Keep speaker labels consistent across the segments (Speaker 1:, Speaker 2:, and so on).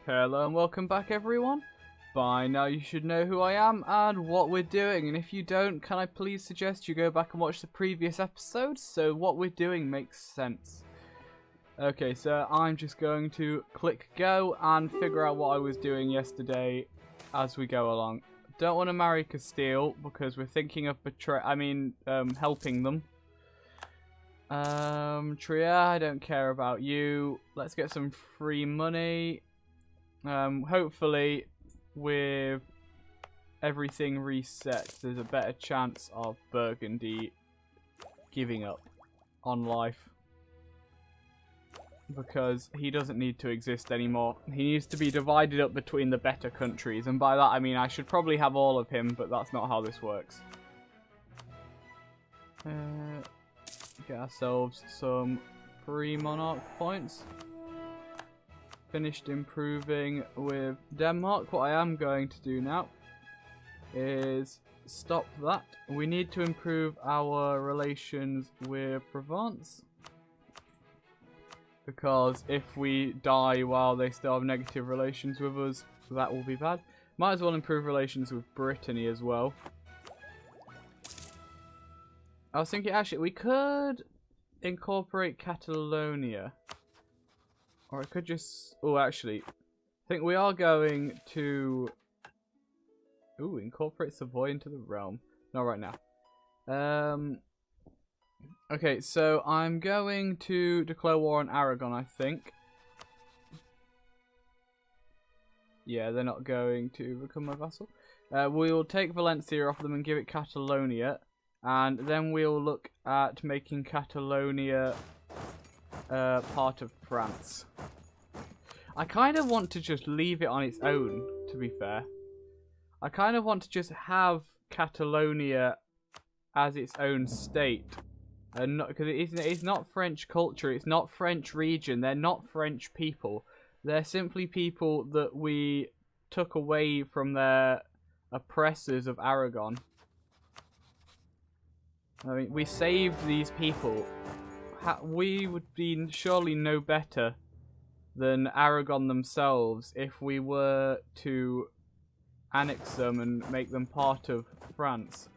Speaker 1: Hello and welcome back everyone. By now you should know who I am and what we're doing, and if you don't, can I please suggest you go back and watch the previous episodes so what we're doing makes sense. Okay, so I'm just going to click go and figure out what I was doing yesterday as we go along. Don't want to marry Castile because we're thinking of helping them. Tria, I don't care about you. Let's get some free money. Hopefully with everything reset, there's a better chance of Burgundy giving up on life. Because he doesn't need to exist anymore. He needs to be divided up between the better countries. And by that I mean I should probably have all of him, but that's not how this works. Get ourselves some free monarch points. Finished improving with Denmark. What I am going to do now is stop that. We need to improve our relations with Provence. Because if we die while they still have negative relations with us, that will be bad. Might as well improve relations with Brittany as well. I was thinking, actually, we could incorporate Catalonia. Or I could just... Oh, actually, I think we are going to... Ooh, incorporate Savoy into the realm. Not right now. Okay, so I'm going to declare war on Aragon, I think. Yeah, they're not going to become my vassal. We'll take Valencia off them and give it Catalonia. And then we'll look at making Catalonia part of France. I kind of want to just leave it on its own, to be fair. I kind of want to just have Catalonia as its own state. And because it's not French culture, it's not French region, they're not French people. They're simply people that we took away from their oppressors of Aragon. I mean, we saved these people. We would be surely no better than Aragon themselves if we were to annex them and make them part of France.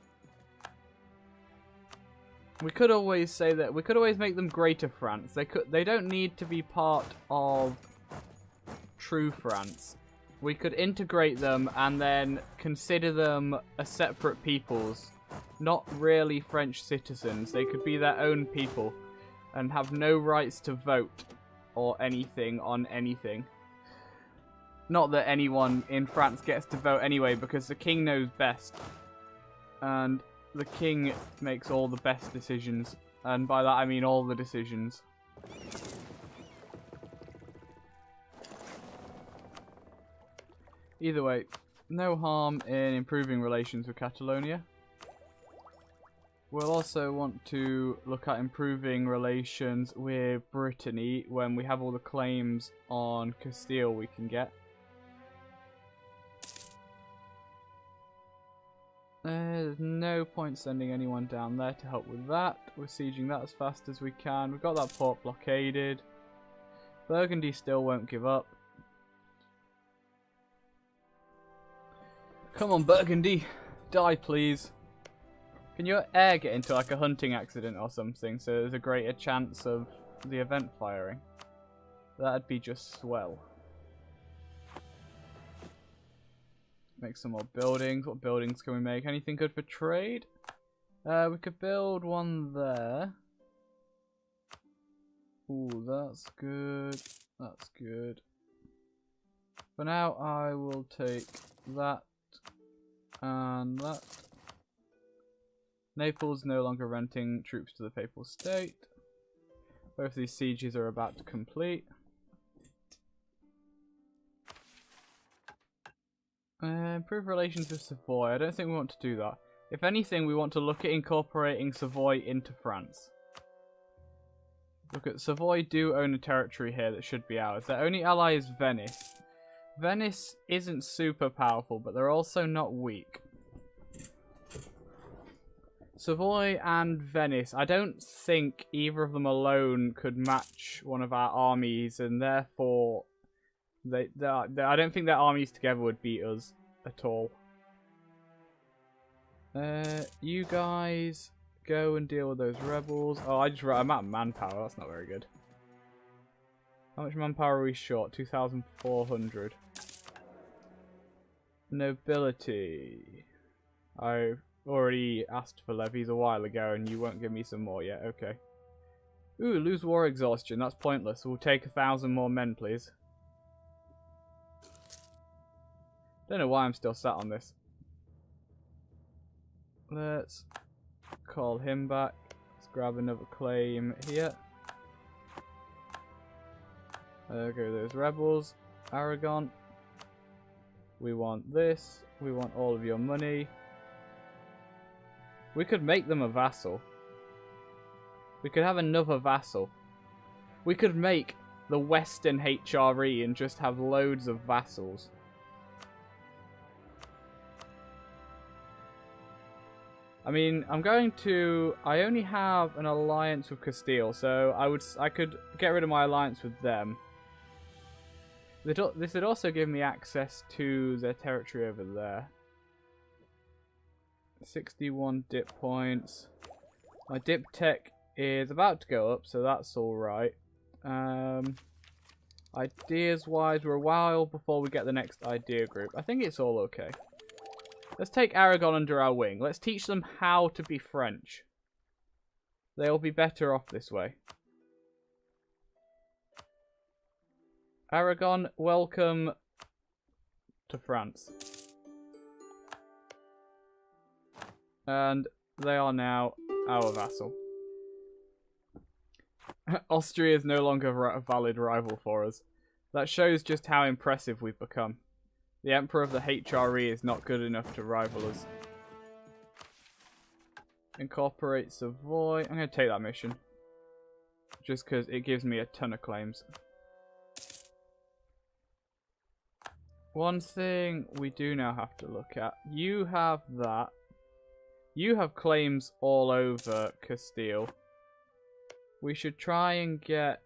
Speaker 1: We could always say that we could always make them Greater France. They don't need to be part of true France. We could integrate them and then consider them a separate peoples, not really French citizens. They could be their own people and have no rights to vote or anything on anything. Not that anyone in France gets to vote anyway, because the king knows best. And the king makes all the best decisions. And by that I mean all the decisions. Either way, no harm in improving relations with Catalonia. We'll also want to look at improving relations with Brittany when we have all the claims on Castile we can get. There's no point sending anyone down there to help with that. We're sieging that as fast as we can. We've got that port blockaded. Burgundy still won't give up. Come on, Burgundy. Die, please. Can your air get into like a hunting accident or something so there's a greater chance of the event firing? That'd be just swell. Make some more buildings. What buildings can we make? Anything good for trade? We could build one there. Ooh, that's good. That's good. For now, I will take that and that. Naples no longer renting troops to the Papal State. Both of these sieges are about to complete. Improve relations with Savoy. I don't think we want to do that. If anything, we want to look at incorporating Savoy into France. Look at Savoy do own a territory here that should be ours. Their only ally is Venice. Venice isn't super powerful, but they're also not weak. Savoy and Venice, I don't think either of them alone could match one of our armies, and therefore I don't think their armies together would beat us at all. You guys go and deal with those rebels. Oh, I'm out of manpower. That's not very good. How much manpower are we short? 2,400. Nobility. I already asked for levies a while ago, and you won't give me some more yet. Okay. Ooh, lose war exhaustion. That's pointless. We'll take 1,000 more men, please. Don't know why I'm still sat on this. Let's call him back. Let's grab another claim here. Go those rebels. Aragon. We want this. We want all of your money. We could make them a vassal. We could have another vassal. We could make the Western HRE and just have loads of vassals. I mean, I only have an alliance with Castile, so I could get rid of my alliance with them. This would also give me access to their territory over there. 61 dip points. My dip tech is about to go up, so that's alright. Ideas wise, we're a while before we get the next idea group. I think it's all okay. Let's take Aragon under our wing. Let's teach them how to be French. They'll be better off this way. Aragon, welcome to France. And they are now our vassal. Austria is no longer a valid rival for us. That shows just how impressive we've become. The Emperor of the HRE is not good enough to rival us. Incorporate Savoy. I'm going to take that mission. Just because it gives me a ton of claims. One thing we do now have to look at. You have that. You have claims all over Castile. We should try and get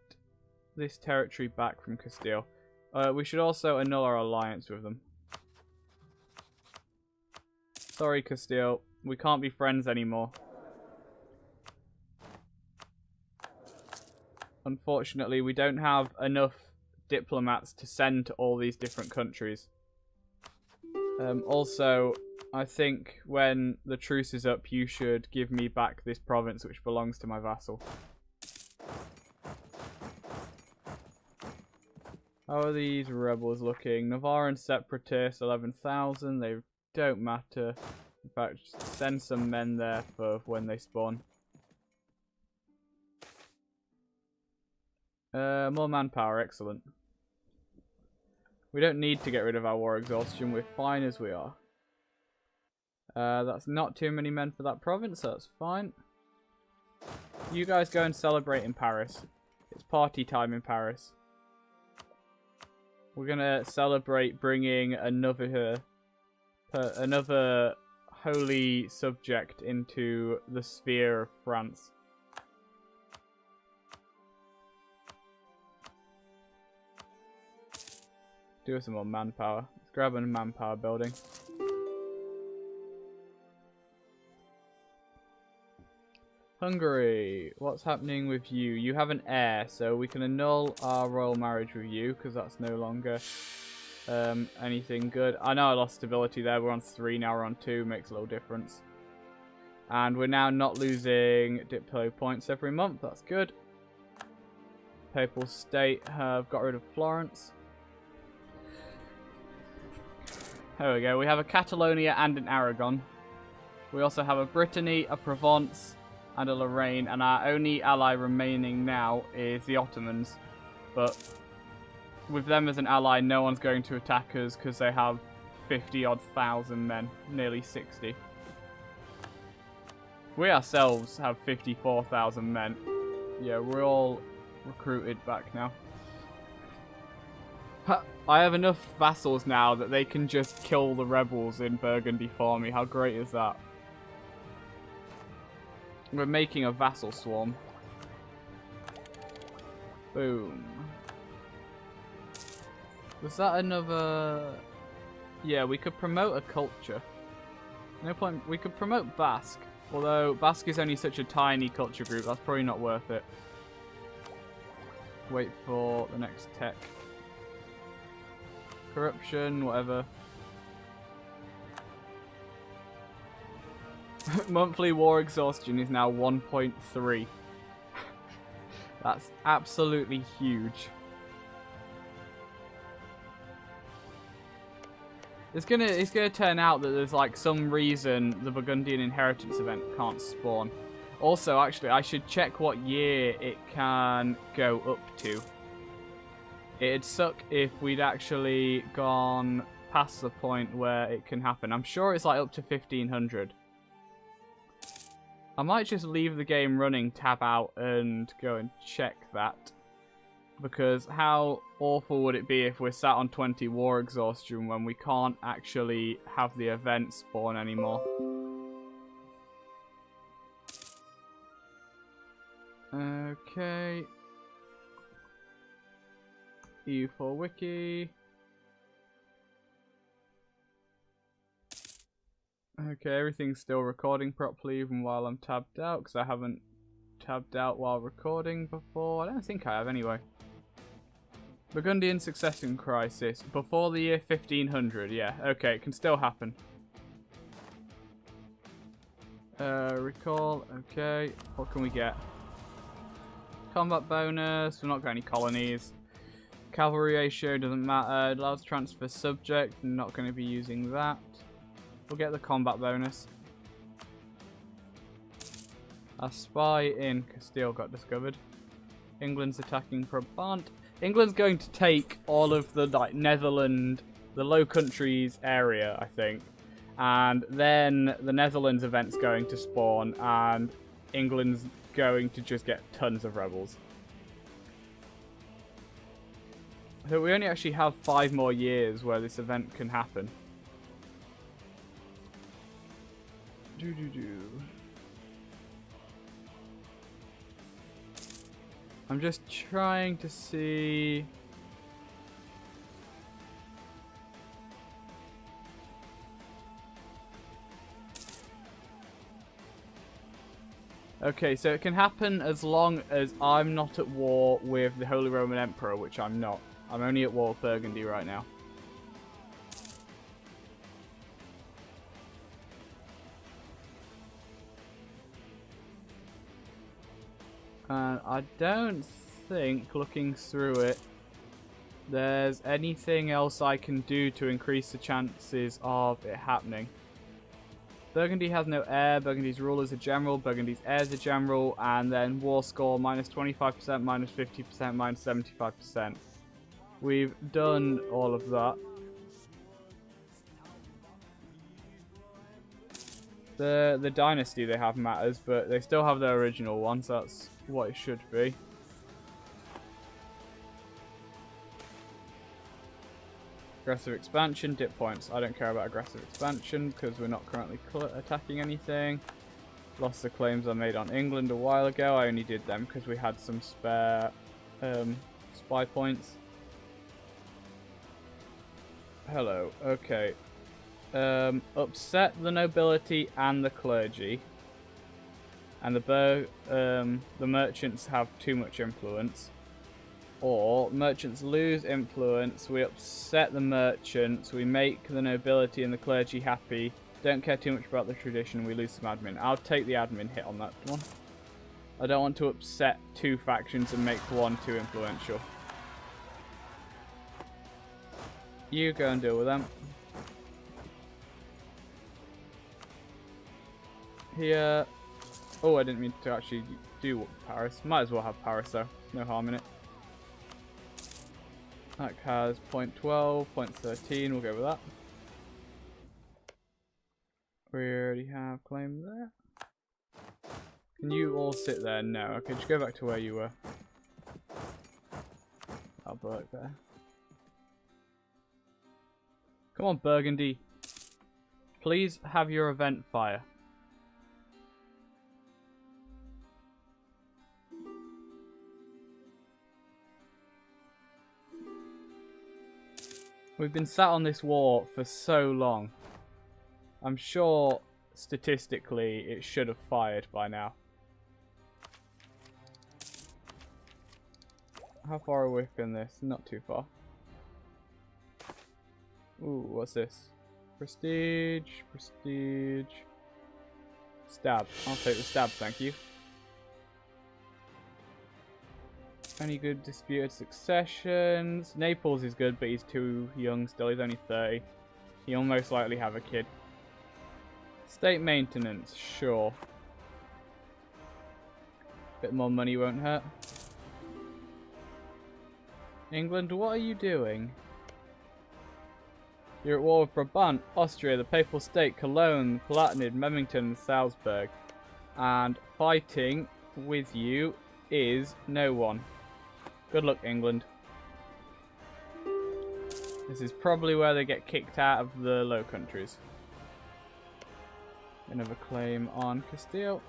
Speaker 1: this territory back from Castile. We should also annul our alliance with them. Sorry, Castile. We can't be friends anymore. Unfortunately, we don't have enough diplomats to send to all these different countries. Also, I think when the truce is up, you should give me back this province which belongs to my vassal. How are these rebels looking? Navarran separatists, 11,000. They don't matter. In fact, just send some men there for when they spawn. More manpower, excellent. We don't need to get rid of our war exhaustion. We're fine as we are. That's not too many men for that province, so that's fine. You guys go and celebrate in Paris. It's party time in Paris. We're gonna celebrate bringing another holy subject into the sphere of France. Do some more manpower. Let's grab a manpower building. Hungary, what's happening with you? You have an heir, so we can annul our royal marriage with you because that's no longer anything good. I know I lost stability there. We're on 3 now. We're on 2. Makes a little difference. And we're now not losing diplo points every month. That's good. Papal State have got rid of Florence. There we go. We have a Catalonia and an Aragon. We also have a Brittany, a Provence, and a Lorraine, and our only ally remaining now is the Ottomans. But with them as an ally, no one's going to attack us because they have 50-odd thousand men, nearly 60. We ourselves have 54,000 men. Yeah, we're all recruited back now. I have enough vassals now that they can just kill the rebels in Burgundy for me. How great is that? We're making a vassal swarm. Boom. Was that another... Yeah, we could promote a culture. No point. We could promote Basque. Although Basque is only such a tiny culture group, that's probably not worth it. Wait for the next tech. Corruption, whatever. Monthly war exhaustion is now 1.3. That's absolutely huge. It's gonna turn out that there's like some reason the Burgundian Inheritance event can't spawn. Also, actually, I should check what year it can go up to. It'd suck if we'd actually gone past the point where it can happen. I'm sure it's like up to 1500. I might just leave the game running, tab out, and go and check that. Because how awful would it be if we're sat on 20 war exhaustion when we can't actually have the event spawn anymore? Okay. EU4 wiki. Okay, everything's still recording properly even while I'm tabbed out, because I haven't tabbed out while recording before. I don't think I have anyway. Burgundian Succession Crisis. Before the year 1500, yeah. Okay, it can still happen. Recall, okay. What can we get? Combat bonus, we're not got any colonies. Cavalry ratio doesn't matter. It allows transfer subject, I'm not going to be using that. We'll get the combat bonus. A spy in Castile got discovered. England's attacking Brabant. England's going to take all of the like Netherlands, the Low Countries area, I think. And then the Netherlands event's going to spawn and England's going to just get tons of rebels. So we only actually have 5 more years where this event can happen. I'm just trying to see... Okay, so it can happen as long as I'm not at war with the Holy Roman Emperor, which I'm not. I'm only at war with Burgundy right now. And I don't think, looking through it, there's anything else I can do to increase the chances of it happening. Burgundy has no heir, Burgundy's ruler's a general, Burgundy's heir's a general, and then war score minus 25%, minus 50%, minus 75%. We've done all of that. The dynasty they have matters, but they still have their original one, so that's what it should be. Aggressive expansion, dip points. I don't care about aggressive expansion because we're not currently attacking anything. Lost the claims I made on England a while ago. I only did them because we had some spare spy points. Hello, okay. Upset the nobility and the clergy. And the merchants have too much influence. Or merchants lose influence, we upset the merchants, we make the nobility and the clergy happy, don't care too much about the tradition, we lose some admin. I'll take the admin hit on that one. I don't want to upset 2 factions and make one too influential. You go and deal with them. Here. Oh, I didn't mean to actually do Paris. Might as well have Paris though, no harm in it. That has 0.12, 0.13, we'll go with that. We already have claim there. Can you all sit there? No. Okay, just go back to where you were. I'll work there. Come on, Burgundy. Please have your event fire. We've been sat on this war for so long. I'm sure, statistically, it should have fired by now. How far away from this? Not too far. Ooh, what's this? Prestige, prestige. Stab. I'll take the stab, thank you. Any good disputed successions? Naples is good, but he's too young still. He's only 30. He'll most likely have a kid. State maintenance, sure. Bit more money won't hurt. England, what are you doing? You're at war with Brabant, Austria, the Papal State, Cologne, Palatinate, Memmington, and Salzburg. And fighting with you is no one. Good luck, England. This is probably where they get kicked out of the Low Countries. Another claim on Castile.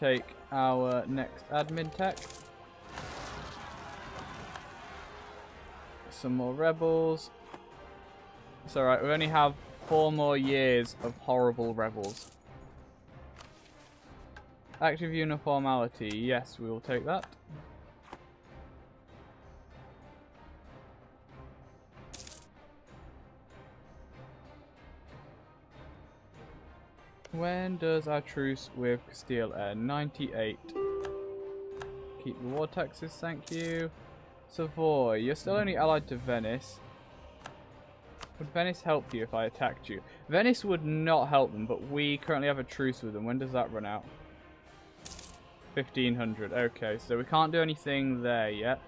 Speaker 1: Take our next admin tech. Some more rebels. It's alright, we only have 4 more years of horrible rebels. Active uniformity, yes, we will take that. When does our truce with Castile end? 98. Keep the war taxes, thank you. Savoy, you're still only allied to Venice. Would Venice help you if I attacked you? Venice would not help them, but we currently have a truce with them. When does that run out? 1500. Okay, so we can't do anything there yet.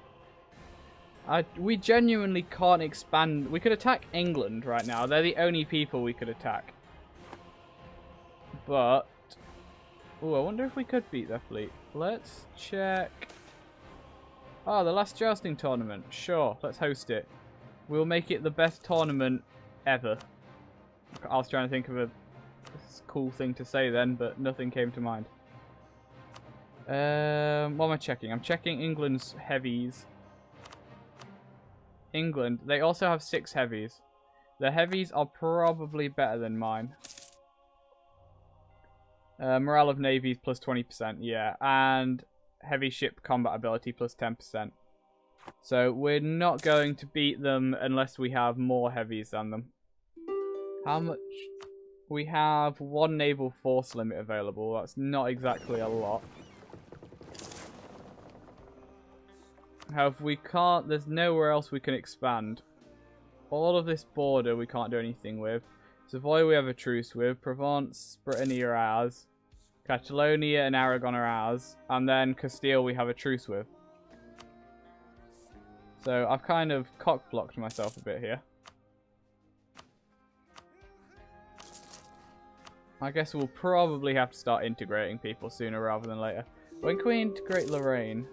Speaker 1: We genuinely can't expand. We could attack England right now. They're the only people we could attack. But... oh, I wonder if we could beat their fleet. Let's check... oh, the last jousting tournament. Sure, let's host it. We'll make it the best tournament ever. I was trying to think of a cool thing to say then, but nothing came to mind. What am I checking? I'm checking England's heavies. England, they also have 6 heavies. The heavies are probably better than mine. Morale of navies plus 20%, yeah. And heavy ship combat ability plus 10%. So we're not going to beat them unless we have more heavies than them. How much? We have 1 naval force limit available. That's not exactly a lot. However, we can't, there's nowhere else we can expand. All of this border we can't do anything with. Savoy we have a truce with. Provence, Brittany are ours. Catalonia and Aragon are ours. And then Castile we have a truce with. So I've kind of cock-blocked myself a bit here. I guess we'll probably have to start integrating people sooner rather than later. When can we integrate Lorraine?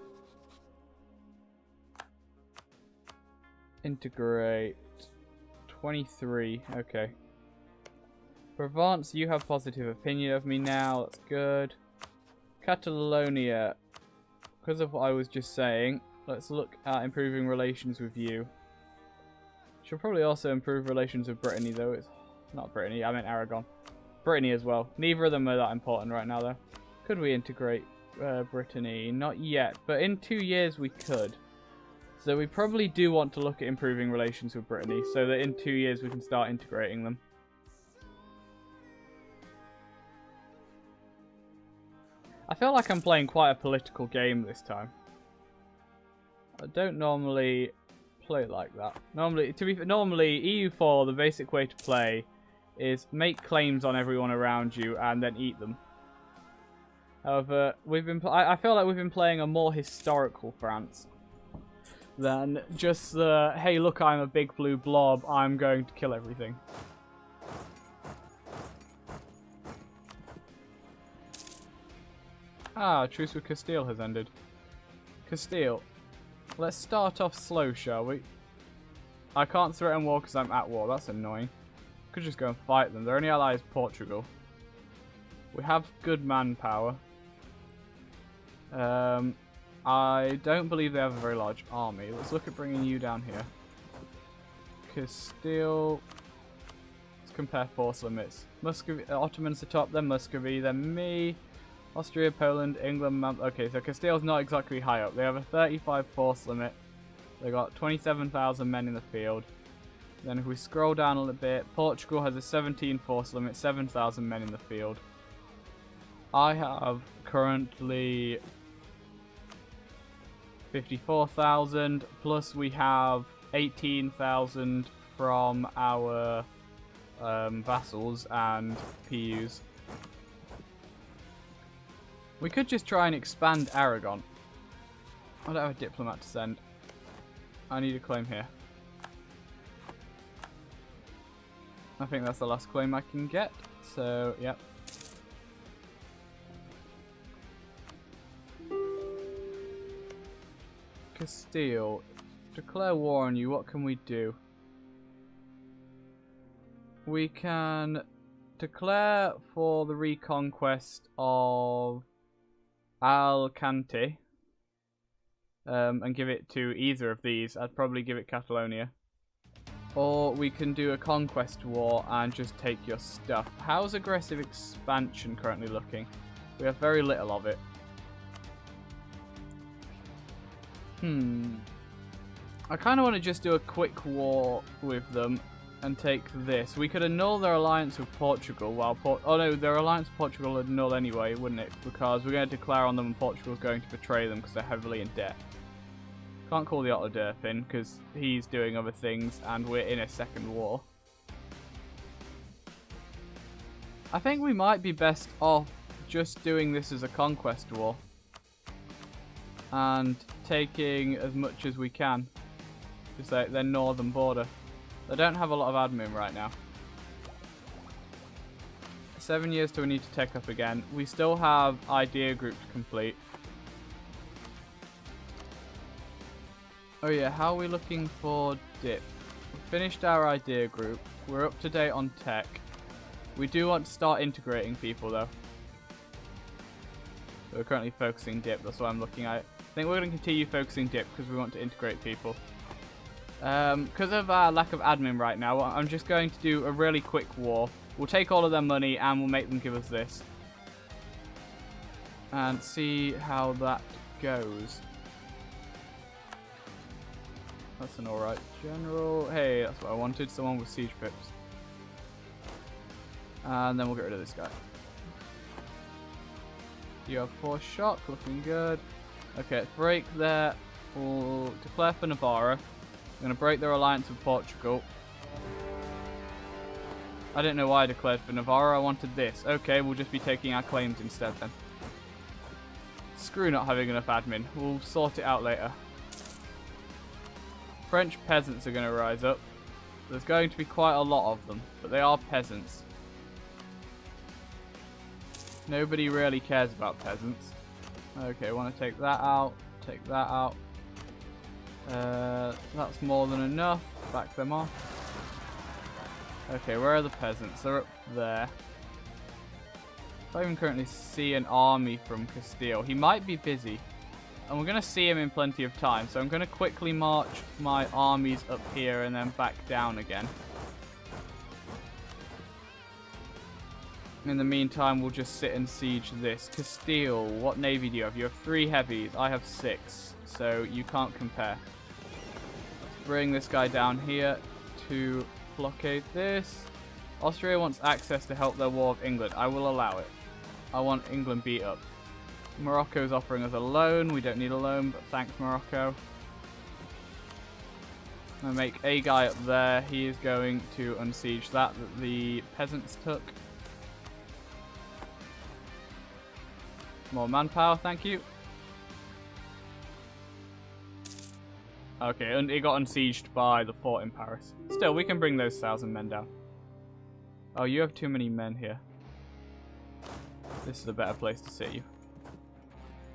Speaker 1: Integrate 23. Okay. Provence, you have positive opinion of me now. That's good. Catalonia, because of what I was just saying, let's look at improving relations with you. Should probably also improve relations with Brittany, though. It's not Brittany, I meant Aragon. Brittany as well. Neither of them are that important right now, though. Could we integrate Brittany? Not yet, but in 2 years we could. So we probably do want to look at improving relations with Brittany, so that in 2 years we can start integrating them. I feel like I'm playing quite a political game this time. I don't normally play like that. Normally EU4, the basic way to play is make claims on everyone around you and then eat them. However, I feel like we've been playing a more historical France than just the, hey look, I'm a big blue blob, I'm going to kill everything. Ah, truce with Castile has ended. Castile, let's start off slow, shall we? I can't threaten war because I'm at war, that's annoying. Could just go and fight them, they're only allies with Portugal. We have good manpower. I don't believe they have a very large army. Let's look at bringing you down here. Castile. Let's compare force limits. Muscovy, Ottomans the top, then Muscovy, then me. Austria, Poland, England. Okay, so Castile's not exactly high up. They have a 35 force limit. They got 27,000 men in the field. Then if we scroll down a little bit, Portugal has a 17 force limit, 7,000 men in the field. I have currently 54,000, plus we have 18,000 from our vassals and PUs. We could just try and expand Aragon. I don't have a diplomat to send. I need a claim here. I think that's the last claim I can get, so yep. Castile. Declare war on you, what can we do? We can declare for the reconquest of Alicante and give it to either of these. I'd probably give it Catalonia. Or we can do a conquest war and just take your stuff. How's aggressive expansion currently looking? We have very little of it. I kind of want to just do a quick war with them and take this. We could annul their alliance with Portugal while oh no, their alliance with Portugal would annul anyway, wouldn't it? Because we're going to declare on them and Portugal's going to betray them because they're heavily in debt. Can't call the Otto in because he's doing other things and we're in a second war. I think we might be best off just doing this as a conquest war and taking as much as we can. Just like their northern border. They don't have a lot of admin right now. 7 years till we need to tech up again. We still have idea group to complete. Oh yeah, how are we looking for dip? We finished our idea group. We're up to date on tech. We do want to start integrating people though. So we're currently focusing dip, that's what I'm looking at. I think we're going to continue focusing dip because we want to integrate people. Because of our lack of admin right now, I'm just going to do a really quick war. We'll take all of their money and we'll make them give us this. And see how that goes. That's an alright general. Hey, that's what I wanted. Someone with siege pips. And then we'll get rid of this guy. You have 4 shock, looking good. Okay, let's break there. We'll declare for Navarra. I'm going to break their alliance with Portugal. I didn't know why I declared for Navarra. I wanted this. Okay, we'll just be taking our claims instead then. Screw not having enough admin. We'll sort it out later. French peasants are going to rise up. There's going to be quite a lot of them, but they are peasants. Nobody really cares about peasants. Okay, want to take that out. Take that out. That's more than enough. Back them off. Okay, where are the peasants? They're up there. I don't even currently see an army from Castile. He might be busy. And we're going to see him in plenty of time. So I'm going to quickly march my armies up here and then back down again. In the meantime, we'll just sit and siege this. Castile, what navy do you have? You have 3 heavies. I have 6. So you can't compare. Let's bring this guy down here to blockade this. Austria wants access to help their war with England. I will allow it. I want England beat up. Morocco's offering us a loan. We don't need a loan, but thanks, Morocco. I'm going to make a guy up there. He is going to unsiege that the peasants took. More manpower, thank you. Okay, and it got unsieged by the fort in Paris. Still, we can bring those 1,000 men down. Oh, you have too many men here. This is a better place to sit you.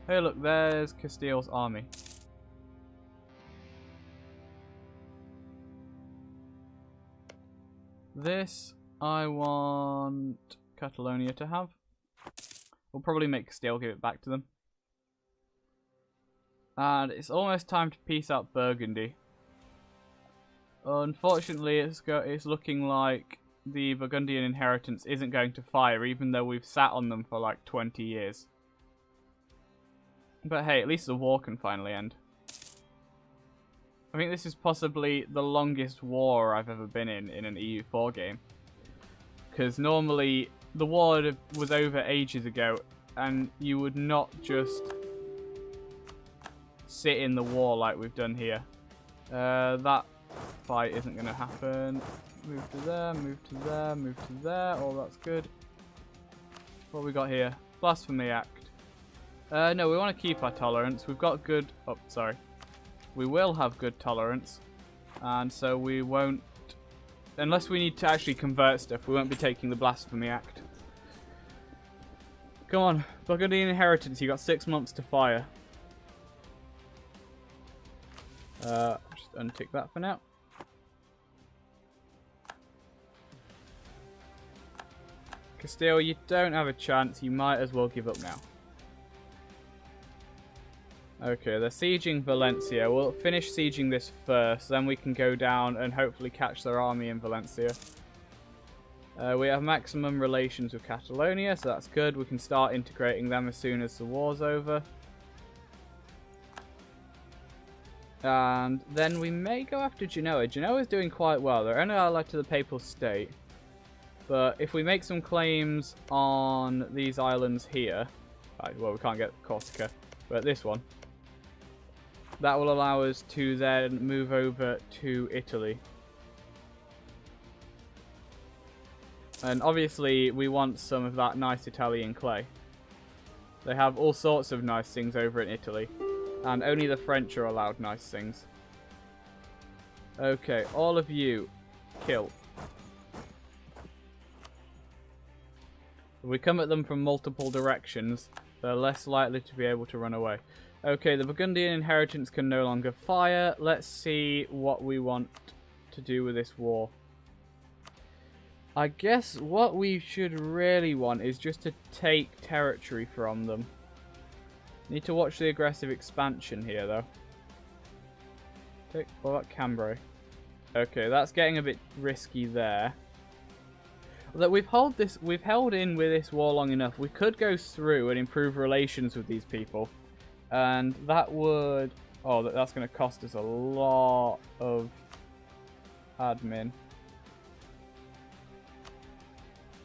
Speaker 1: Hey, look, there's Castile's army. This I want Catalonia to have. We'll probably make Castile give it back to them. And it's almost time to peace out Burgundy. Unfortunately, it's looking like the Burgundian inheritance isn't going to fire, even though we've sat on them for like 20 years. But hey, at least the war can finally end. I think this is possibly the longest war I've ever been in an EU4 game. Because normally the war was over ages ago, and you would not just sit in the war like we've done here. That fight isn't going to happen. Move to there, move to there, move to there. Oh, that's good. What we got here? Blasphemy Act. No, we want to keep our tolerance. We've got good... Oh, sorry. We will have good tolerance. And so we won't... Unless we need to actually convert stuff, we won't be taking the Blasphemy Act. Come on. Burgundian inheritance. You got 6 months to fire. Just untick that for now. Castile, you don't have a chance. You might as well give up now. Okay, they're sieging Valencia. We'll finish sieging this first, then we can go down and hopefully catch their army in Valencia. We have maximum relations with Catalonia, so that's good. We can start integrating them as soon as the war's over. And then we may go after Genoa. Genoa is doing quite well. They're only allied to the Papal State. But if we make some claims on these islands here... Right, well, we can't get Corsica, but this one. That will allow us to then move over to Italy. And obviously, we want some of that nice Italian clay. They have all sorts of nice things over in Italy. And only the French are allowed nice things. Okay, all of you, kill. If we come at them from multiple directions, they're less likely to be able to run away. Okay, the Burgundian inheritance can no longer fire. Let's see what we want to do with this war. I guess what we should really want is just to take territory from them. Need to watch the aggressive expansion here, though. What about Cambrai? Okay, that's getting a bit risky there. That we've held in with this war long enough. We could go through and improve relations with these people. And that would... Oh, that's going to cost us a lot of admin.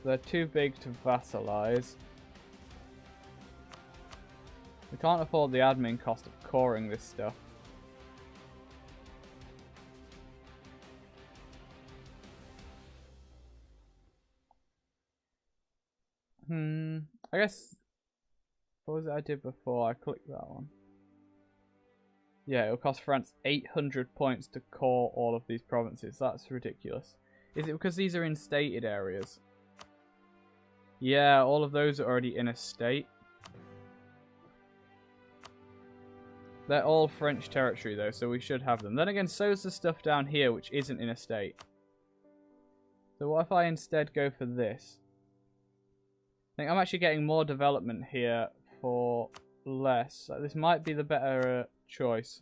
Speaker 1: They're too big to vassalize. We can't afford the admin cost of coring this stuff. I guess... What was it I did before? I clicked that one. Yeah, it'll cost France 800 points to core all of these provinces. That's ridiculous. Is it because these are in stated areas? Yeah, all of those are already in a state. They're all French territory though, so we should have them. Then again, so's the stuff down here which isn't in a state. So what if I instead go for this? I think I'm actually getting more development here for less. So this might be the better choice.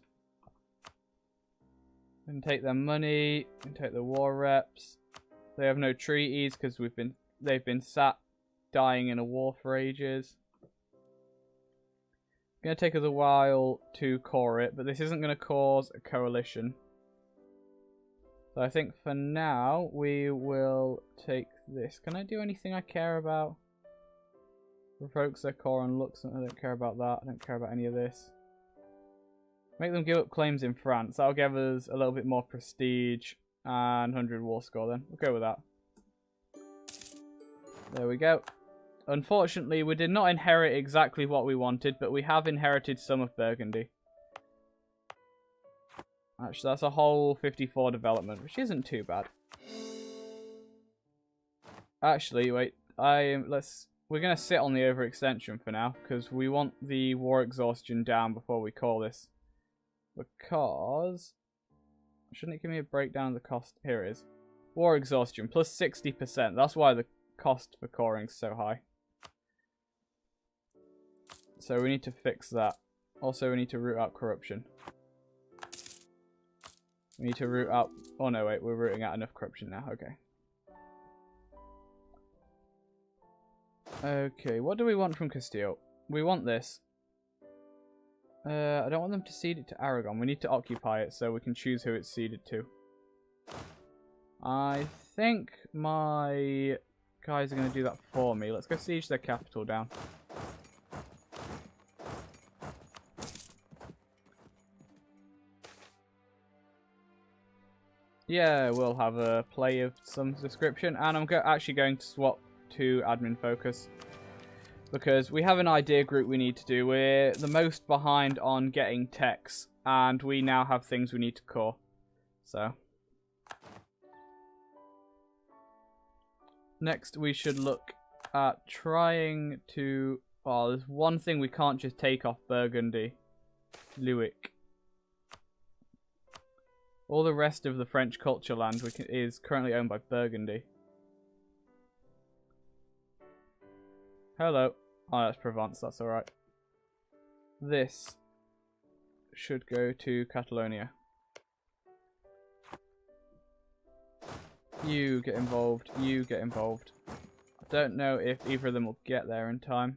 Speaker 1: We can take their money, we can take the war reps. They have no treaties because they've been sat dying in a war for ages. It's going to take us a while to core it, but this isn't going to cause a coalition. So I think for now we will take this. Can I do anything I care about? Provokes their core and looks. I don't care about that. I don't care about any of this. Make them give up claims in France. That'll give us a little bit more prestige and 100 war score then. We'll go with that. There we go. Unfortunately, we did not inherit exactly what we wanted, but we have inherited some of Burgundy. Actually, that's a whole 54 development, which isn't too bad. Actually, wait. We're going to sit on the overextension for now, because we want the war exhaustion down before we call this. Because... Shouldn't it give me a breakdown of the cost? Here it is. War exhaustion, plus 60%. That's why the cost for coring is so high. So we need to fix that. Also, we need to root out corruption. We need to root out... Oh, no, wait. We're rooting out enough corruption now. Okay. Okay, what do we want from Castile? We want this. I don't want them to cede it to Aragon. We need to occupy it so we can choose who it's ceded to. I think my guys are going to do that for me. Let's go siege their capital down. Yeah, we'll have a play of some description. And I'm actually going to swap to admin focus. Because we have an idea group we need to do. We're the most behind on getting techs. And we now have things we need to core. So... Next, we should look at trying to... Oh, there's one thing we can't just take off Burgundy. Luick. All the rest of the French culture land is currently owned by Burgundy. Hello. Oh, that's Provence. That's alright. This should go to Catalonia. You get involved. You get involved. I don't know if either of them will get there in time.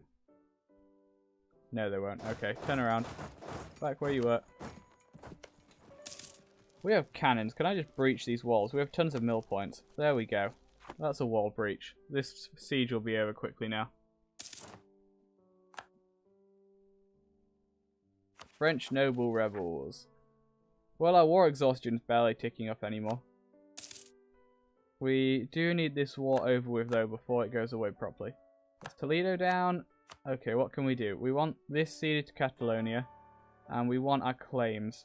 Speaker 1: No, they won't. Okay, turn around. Back where you were. We have cannons. Can I just breach these walls? We have tons of mill points. There we go. That's a wall breach. This siege will be over quickly now. French noble rebels. Well, our war exhaustion's barely ticking up anymore. We do need this war over with, though, before it goes away properly. Let's Toledo down. Okay, what can we do? We want this ceded to Catalonia. And we want our claims.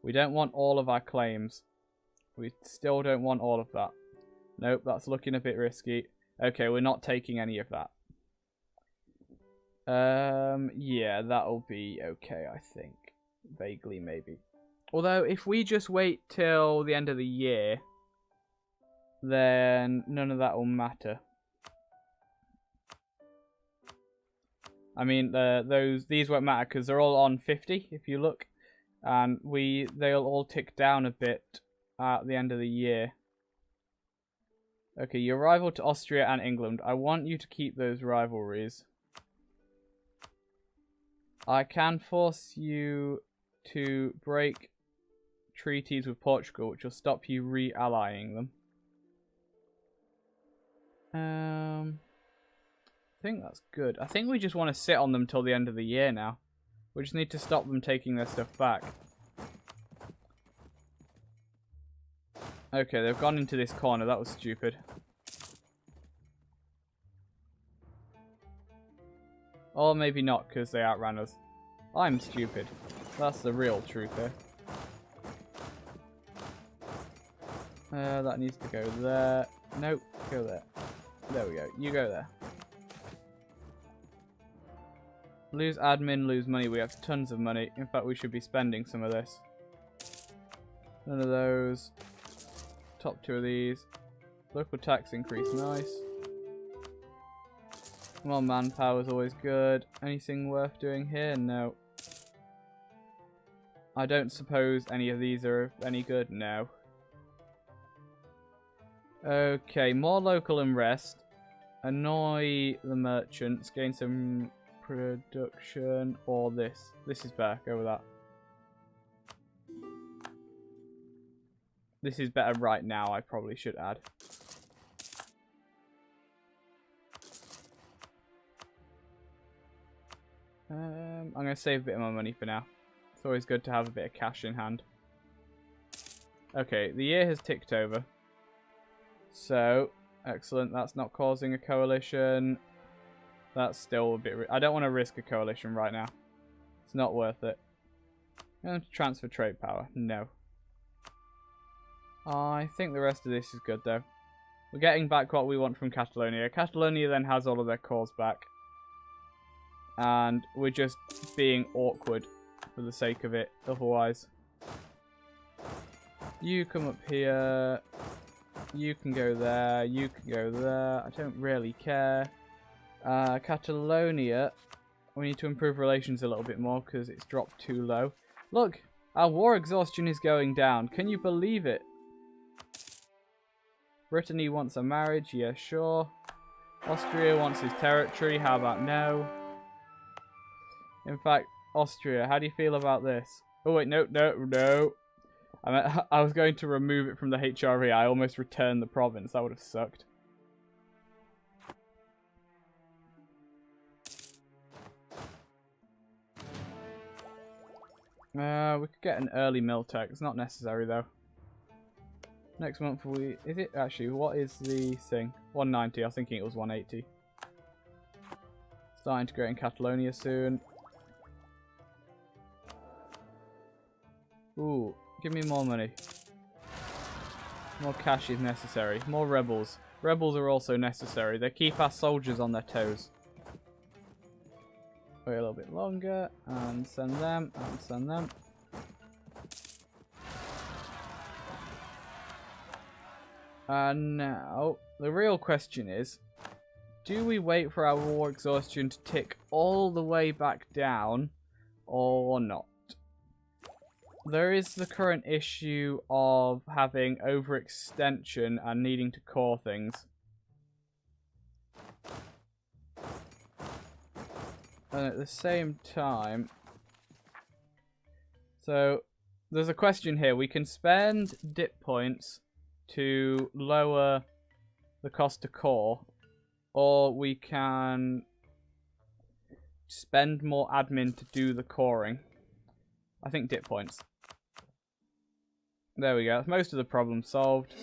Speaker 1: We don't want all of our claims. We still don't want all of that. Nope, that's looking a bit risky. Okay, we're not taking any of that. Yeah, that'll be okay, I think. Vaguely, maybe. Although, if we just wait till the end of the year... then none of that will matter. I mean, these won't matter because they're all on 50 if you look, and they'll all tick down a bit at the end of the year. Okay, you're rival to Austria and England. I want you to keep those rivalries. I can force you to break treaties with Portugal, which will stop you re-allying them. I think that's good. I think we just want to sit on them till the end of the year now. We just need to stop them taking their stuff back. Okay, they've gone into this corner. That was stupid. Or maybe not, because they outran us. I'm stupid. That's the real truth here. That needs to go there. Nope, go there. There we go. You go there. Lose admin, lose money. We have tons of money. In fact, we should be spending some of this. None of those. Top two of these. Local tax increase. Nice. More manpower is always good. Anything worth doing here? No. I don't suppose any of these are any good? No. Okay, more local unrest. Annoy the merchants. Gain some production. Or this. This is better. Go with that. This is better right now, I probably should add. I'm going to save a bit of my money for now. It's always good to have a bit of cash in hand. Okay, the year has ticked over. So, excellent. That's not causing a coalition. That's still a bit... I don't want to risk a coalition right now. It's not worth it. I'm going to transfer trade power. No. I think the rest of this is good, though. We're getting back what we want from Catalonia. Catalonia then has all of their cores back. And we're just being awkward for the sake of it, otherwise. You come up here. You can go there. You can go there. I don't really care. Catalonia. We need to improve relations a little bit more because it's dropped too low. Look, Our war exhaustion is going down. Can you believe it? Brittany wants a marriage. Yeah, sure. Austria wants his territory. How about no? In fact, Austria, how do you feel about this? Oh, wait, no. I was going to remove it from the HRE. I almost returned the province. That would have sucked. We could get an early Miltech. It's not necessary, though. Next month we... Is it actually? What is the thing? 190. I was thinking it was 180. Starting to get in Catalonia soon. Ooh, give me more money. More cash is necessary. More rebels. Rebels are also necessary. They keep our soldiers on their toes. Wait a little bit longer. And send them. And send them. And now, the real question is, do we wait for our war exhaustion to tick all the way back down, or not? There is the current issue of having overextension and needing to core things. And at the same time... So, there's a question here. We can spend dip points to lower the cost to core, or we can spend more admin to do the coring. I think dip points. There we go. That's most of the problem solved.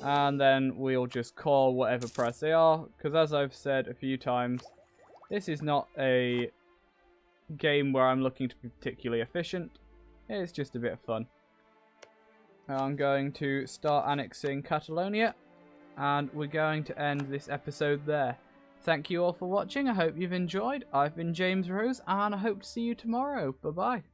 Speaker 1: And then we'll just core whatever price they are, because as I've said a few times, this is not a game where I'm looking to be particularly efficient. It's just a bit of fun. I'm going to start annexing Catalonia, and we're going to end this episode there. Thank you all for watching. I hope you've enjoyed. I've been James Rose, and I hope to see you tomorrow. Bye-bye.